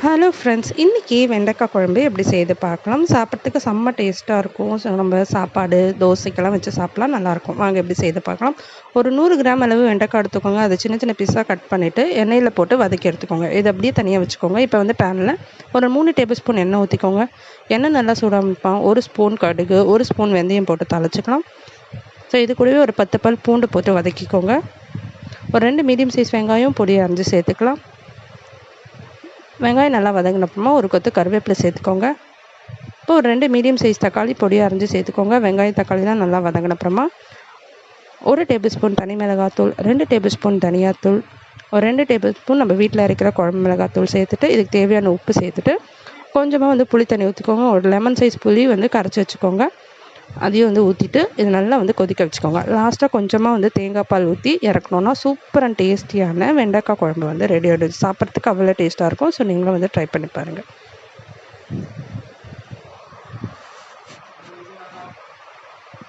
Hello friends, இன்றைக்கி வெண்டைக்காய் குழம்பு எப்படி செய்து பார்க்கலாம். சாப்பிட்றதுக்கு செம்ம டேஸ்ட்டாக இருக்கும். ஸோ நம்ம சாப்பாடு தோசைக்கெல்லாம் வச்சு சாப்பிட்லாம், நல்லாயிருக்கும். வாங்க எப்படி செய்து பார்க்கலாம். ஒரு 100 கிராம் அளவு வெண்டைக்காய் எடுத்துக்கோங்க. அதை சின்ன சின்ன பீஸாக கட் பண்ணிவிட்டு எண்ணெயில் போட்டு வதக்கி எடுத்துக்கோங்க. இதை அப்படியே தனியாக வச்சுக்கோங்க. இப்போ வந்து பேனில் ஒரு 3 டேபிள் ஸ்பூன் எண்ணெய் ஊற்றிக்கோங்க. எண்ணெய் நல்லா சூடாக 1 ஸ்பூன் கடுகு, 1 ஸ்பூன் வெந்தயம் போட்டு தாளிச்சிக்கலாம். ஸோ இது கூடவே ஒரு 10 பல் பூண்டு போட்டு வதக்கிக்கோங்க. ஒரு 2 மீடியம் சைஸ் வெங்காயம் பொடியை அரைஞ்சி சேர்த்துக்கலாம். வெங்காயம் நல்லா வதங்கினப்புறமா ஒரு கொத்து கருவேப்பிலை சேர்த்துக்கோங்க. இப்போ ஒரு 2 மீடியம் சைஸ் தக்காளி பொடியாக அரைஞ்சி சேர்த்துக்கோங்க. வெங்காயம் தக்காளிலாம் நல்லா வதங்கினப்புறமா 1 டேபிள் ஸ்பூன் தனி மிளகாத்தூள், 2 டேபிள் ஸ்பூன் தனியாத்தூள், ஒரு 2 டேபிள் ஸ்பூன் நம்ம வீட்டில் அரைக்கிற குழம்பு மிளகாத்தூள் சேர்த்துட்டு இதுக்கு தேவையான உப்பு சேர்த்துட்டு கொஞ்சமாக வந்து புளி தண்ணி ஊற்றிக்கோங்க. ஒரு லெமன் சைஸ் புளி வந்து கரைச்சி வச்சுக்கோங்க. அதையும் வந்து ஊற்றிட்டு இது நல்லா வந்து கொதிக்க வச்சுக்கோங்க. லாஸ்ட்டாக கொஞ்சமாக வந்து தேங்காய் பால் ஊற்றி இறக்கணுன்னா சூப்பர் அண்ட் டேஸ்டியான வெண்டைக்காய் குழம்பு வந்து ரெடி ஆகிடுது. சாப்பிட்றதுக்கு அவ்வளோ டேஸ்ட்டாக இருக்கும். ஸோ நீங்களும் வந்து ட்ரை பண்ணி பாருங்கள்.